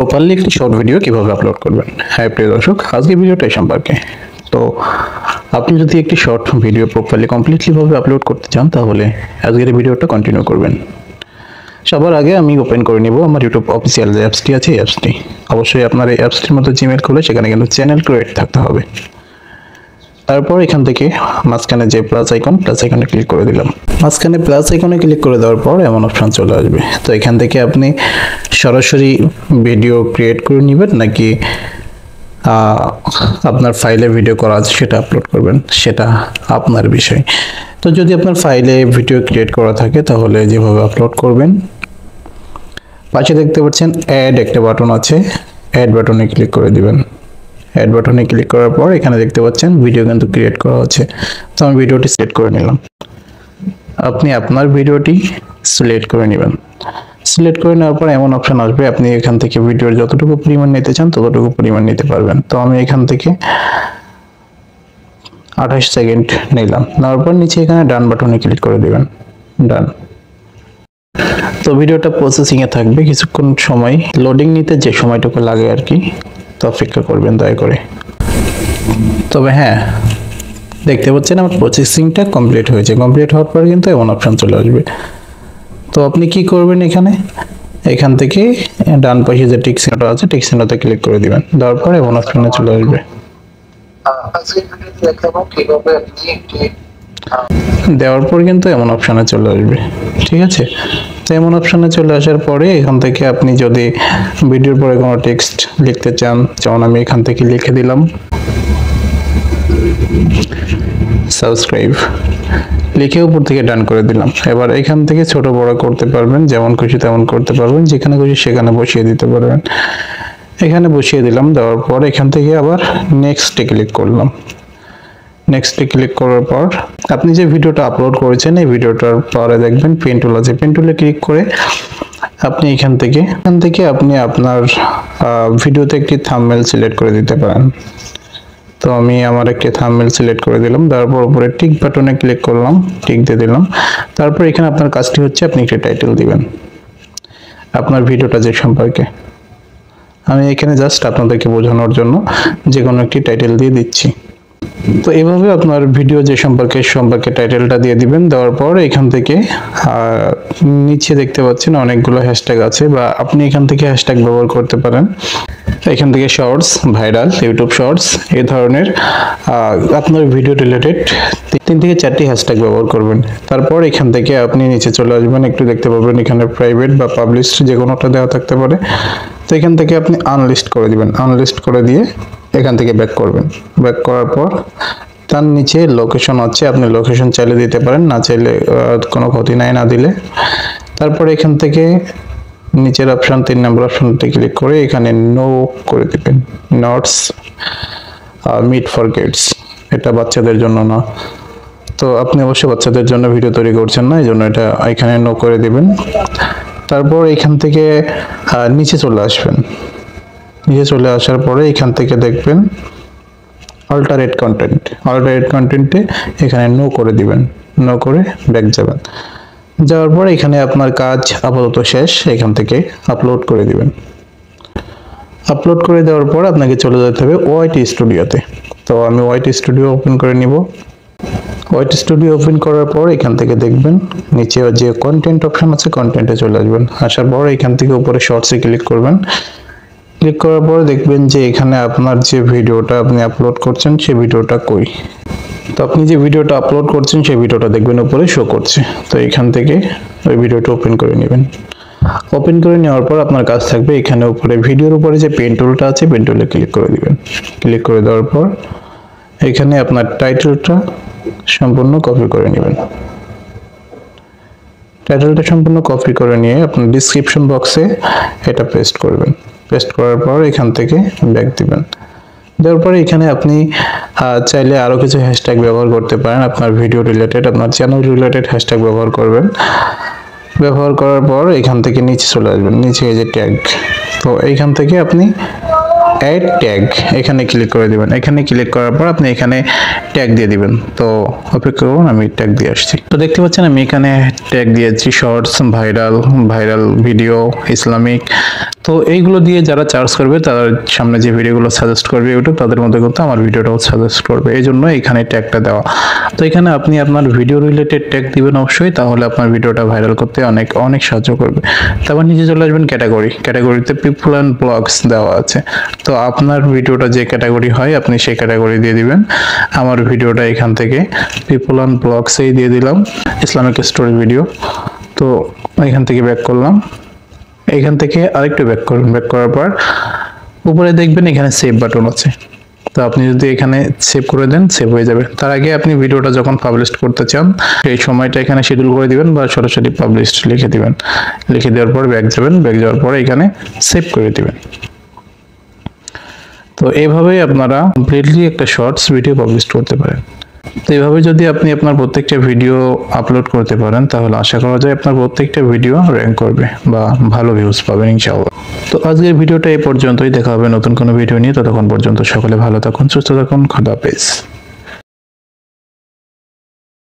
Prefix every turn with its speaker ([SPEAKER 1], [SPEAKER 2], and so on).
[SPEAKER 1] Properly একটি short video কিভাবে upload করবেন। হ্যাঁ প্রিয় দর্শক, আজকে ভিডিওটা এই সম্পর্কে। তো আপনি যদি একটি শর্ট ভিডিও প্রপারলি কমপ্লিটলি ভাবে আপলোড করতে চান তাহলে আজকের এই ভিডিওটা কন্টিনিউ করবেন। সবার আগে আমি ওপেন করে নিব আমার ইউটিউব অফিসিয়াল যে অ্যাপসটি আছে, এই অ্যাপসটি অবশ্যই আপনার এই অ্যাপসটির মতো জিমেল খুলে সেখানে কিন্তু চ্যানেল ক্রিয়েট থাকতে হবে। তারপর এখান থেকে মাঝখানে যে প্লাস আইকনে ক্লিক করে দিলাম। মাঝখানে প্লাস আইকনে ক্লিক করে দেওয়ার পর এমন অপশন চলে আসবে। তো এখান থেকে আপনি সরাসরি ভিডিও ক্রিয়েট করে নেবেন নাকি আপনার ফাইলে ভিডিও করা আছে সেটা আপলোড করবেন, সেটা আপনার বিষয়। তো যদি আপনার ফাইলে ভিডিও ক্রিয়েট করা থাকে তাহলে যেভাবে আপলোড করবেন, পাশে দেখতে পাচ্ছেন অ্যাড একটা বাটন আছে, অ্যাড বাটনে ক্লিক করে দিবেন। অ্যাড বাটনে ক্লিক করার পর এখানে দেখতে পাচ্ছেন ভিডিও কিন্তু ক্রিয়েট করা হচ্ছে। তো আমি ভিডিওটি সিলেক্ট করে নিলাম। আপনি আপনার ভিডিওটি সিলেক্ট করে নেবেন। সিলেক্ট করে নেওয়ার পর এমন অপশন আসবে, আপনি এখান থেকে ভিডিওর যতটুকু পরিমাণ নিতে চান ততটুকু পরিমাণ নিতে পারবেন। তো আমি এখান থেকে 28 সেকেন্ড নিলাম। নেওয়ার পর নিচে এখানে ডান বাটনে ক্লিক করে দিবেন। ডান। তো ভিডিওটা প্রসেসিং এ থাকবে কিছুক্ষণ সময়, লোডিং নিতে যে সময়টুকু লাগে আর কি, তো অপেক্ষা করবেন দয়া করে। তবে হ্যাঁ, দেখতে পাচ্ছেন আমার প্রসেসিংটা কমপ্লিট হয়েছে। কমপ্লিট হওয়ার পর কিন্তু এমন অপশন চলে আসবে। তো আপনি কি করবেন, এখান থেকে ডান পাশে যে টিক চিহ্নটা আছে টিক চিহ্নতে ক্লিক করে দিবেন। দেওয়ার পর এমন অপশনে চলে আসবে। দেওয়ার পর কিন্তু এমন অপশনে চলে আসবে, ঠিক আছে। তো এমন অপশনে চলে আসার পরে এখান থেকে আপনি যদি ভিডিওর পরে কোনো টেক্সট লিখতে চান, যেমন আমি এখান থেকে লিখে দিলাম সাবস্ক্রাইব, লিখে উপর থেকে ডান করে দিলাম। এবার এখান থেকে ছোট বড় করতে পারবেন, যেমন খুশি তেমন করতে পারবেন, যেখানে খুশি সেখানে বসিয়ে দিতে পারবেন। এখানে বসিয়ে দিলাম। দেওয়ার পর এখান থেকে আবার নেক্সটে ক্লিক করলাম। নেক্সটে ক্লিক করার পর আপনি যে ভিডিওটা আপলোড করেছেন এই ভিডিওটার পরে দেখবেন পেন টুল আছে, পেন টুলে ক্লিক করে আপনি এখান থেকে আপনি আপনার ভিডিওতে একটি থাম্বনেল সিলেক্ট করে দিতে পারেন। তো আমি আমার একটি থাম্বনেল সিলেক্ট করে দিলাম। তারপর উপরে টিক বাটনে ক্লিক করলাম, টিক দিয়ে দিলাম। তারপর এখানে আপনার কাজটি হচ্ছে আপনি একটি টাইটেল দিবেন আপনার ভিডিওটা যে সম্পর্কে। আমি এখানে জাস্ট আপনাদেরকে বোঝানোর জন্য যে কোনো একটি টাইটেল দিয়ে দিচ্ছি। তো এইভাবে আপনার ভিডিও যে সম্পর্কে টাইটেলটা দিয়ে দিবেন। দেওয়ার পর এখান থেকে নিচে দেখতে পাচ্ছেন অনেকগুলো হ্যাশট্যাগ আছে, বা আপনি এখান থেকে হ্যাশট্যাগ ব্যবহার করতে পারেন। এখান থেকে শর্টস, ভাইরাল, ইউটিউব শর্টস এই ধরনের আপনার ভিডিও রিলেটেড 3 থেকে 4টি হ্যাশট্যাগ ব্যবহার করবেন। তারপর এখান থেকে আপনি নিচে চলে আসবেন, একটু দেখতে পাবেন এখানে প্রাইভেট বা পাবলিশড যে কোনোটা দেওয়া থাকতে পারে। তো এখান থেকে আপনি আনলিস্ট করে দিবেন। আনলিস্ট করে দিয়ে এখান থেকে ব্যাক করবেন। ব্যাক করার পর তার নিচে লোকেশন আছে, আপনি লোকেশন চাইলে দিতে পারেন, না চাইলে কোনো ক্ষতি নাই না দিলে। তারপর এখান থেকে নিচের অপশন 3 নম্বর অপশনতে ক্লিক করে এখানে নো করে দিবেন। নটস মিট ফর কিডস, এটা বাচ্চাদের জন্য না। তো আপনি অবশ্যই বাচ্চাদের জন্য ভিডিও তৈরি করছেন না, এই জন্য এটা এখানে নো করে দিবেন। তারপর এখান থেকে নিচে চলে আসবেন। নিচে চলে আসার পরে এখান থেকে দেখবেন অল্টারেট কন্টেন্টে এখানে নো করে দিবেন। নো করে ব্যাক যাবেন। যাওয়ার পর এখানে আপনার কাজ আপাতত শেষ, এখান থেকে আপলোড করে দিবেন। আপলোড করে দেওয়ার পর আপনাকে চলে যেতে হবে ওয়াইটি স্টুডিওতে। তো আমি ওয়াইটি স্টুডিও ওপেন করে নিব। ওয়াইটি স্টুডিও ওপেন করার পর এখান থেকে দেখবেন নিচে যে কন্টেন্ট অপশন আছে কন্টেন্টে চলে আসবেন। আসার পর এখান থেকে উপরে শর্টসে ক্লিক করবেন। ক্লিক করার পর দেখবেন যে এখানে আপনার যে ভিডিওটা আপনি আপলোড করছেন সেই ভিডিওটা কই। তো আপনি যে ভিডিওটা আপলোড করছেন সেই ভিডিওটা দেখবেন উপরে শো করছে। তো এখান থেকে ওই ভিডিওটা ওপেন করে নেবেন। ওপেন করে নেওয়ার পর আপনার কাজ থাকবে এখানে উপরে ভিডিওর উপরে যে পেন টুলটা আছে পেন টুলে ক্লিক করে দিবেন। ক্লিক করে দেওয়ার পর এখানে আপনার টাইটেলটা সম্পূর্ণ কপি করে নেবেন। টাইটেলটা সম্পূর্ণ কপি করে নিয়ে আপনার ডেসক্রিপশন বক্সে এটা পেস্ট করবেন। পেস্ট করার পর এখান থেকে ব্যাক দিবেন। দেওয়ার পরে এখানে আপনি চাইলে আরো কিছু হ্যাশট্যাগ ব্যবহার করতে পারেন, আপনার ভিডিও রিলেটেড, আপনার চ্যানেল রিলেটেড হ্যাশট্যাগ ব্যবহার করবেন। ব্যবহার করার পর এখান থেকে নিচে চলে আসবেন, নিচে এই যে ট্যাগ। তো এইখান থেকে আপনি অ্যাড ট্যাগ এখানে ক্লিক করে দিবেন। এখানে ক্লিক করার পর আপনি এখানে ট্যাগ দিয়ে দিবেন। তো অপেক্ষা করুন, আমি ট্যাগ দিয়ে আসছি। তো দেখতে পাচ্ছেন আমি এখানে ট্যাগ দিয়েছি শর্টস, ভাইরাল ভিডিও, ইসলামিক। তো এইগুলো দিয়ে যারা চার্জ করবে তাদের সামনে যে ভিডিওগুলো সাজেস্ট করবে ইউটিউব, তাদের মধ্যে কিন্তু আমার ভিডিওটাও সাজেস্ট করবে, এই জন্য এখানে ট্যাগটা দেওয়া। তো এখানে আপনি আপনার ভিডিও রিলেটেড ট্যাগ দিবেন অবশ্যই, তাহলে আপনার ভিডিওটা ভাইরাল করতে অনেক অনেক সাহায্য করবে। তারপর নিচে চলে আসবেন ক্যাটাগরিতে পিপল অ্যান্ড ব্লগস দেওয়া আছে। তো আপনার ভিডিওটা যে ক্যাটাগরি হয় আপনি সেই ক্যাটাগরি দিয়ে দিবেন। আমার ভিডিওটা এখান থেকে পিপল অ্যান্ড ব্লগসেই দিয়ে দিলাম, ইসলামিক স্টোরি ভিডিও। তো এখান থেকে ব্যাক করলাম, এখান থেকে আরেকটু ব্যাক করুন, ব্যাক করার পর উপরে দেখবেন এখানে সেভ বাটন আছে। তো আপনি যদি এখানে সেভ করে দেন সেভ হয়ে যাবে। তার আগে আপনি ভিডিওটা যখন পাবলিশ করতে চান সেই সময়টা এখানে শিডিউল করে দিবেন বা সরাসরি পাবলিশ লিখে দিবেন। লিখে দেওয়ার পর ব্যাক যাবেন, ব্যাক যাওয়ার পর এখানে সেভ করে দিবেন। তো এইভাবেই আপনারা কমপ্লিটলি একটা শর্টস ভিডিও পাবলিশ করতে পারেন। তো এইভাবে যদি আপনি আপনার প্রত্যেকটা ভিডিও আপলোড করতে পারেন তাহলে আশা করা যায় আপনার প্রত্যেকটা ভিডিও র্যাঙ্ক করবে বা ভালো ভিউজ পাবেন ইনশাআল্লাহ। তো আজকের ভিডিওটা এই পর্যন্তই, দেখা হবে নতুন কোনো ভিডিও নিয়ে। ততক্ষণ পর্যন্ত সকলে ভালো থাকুন, সুস্থ থাকুন, খোদা হাফেজ।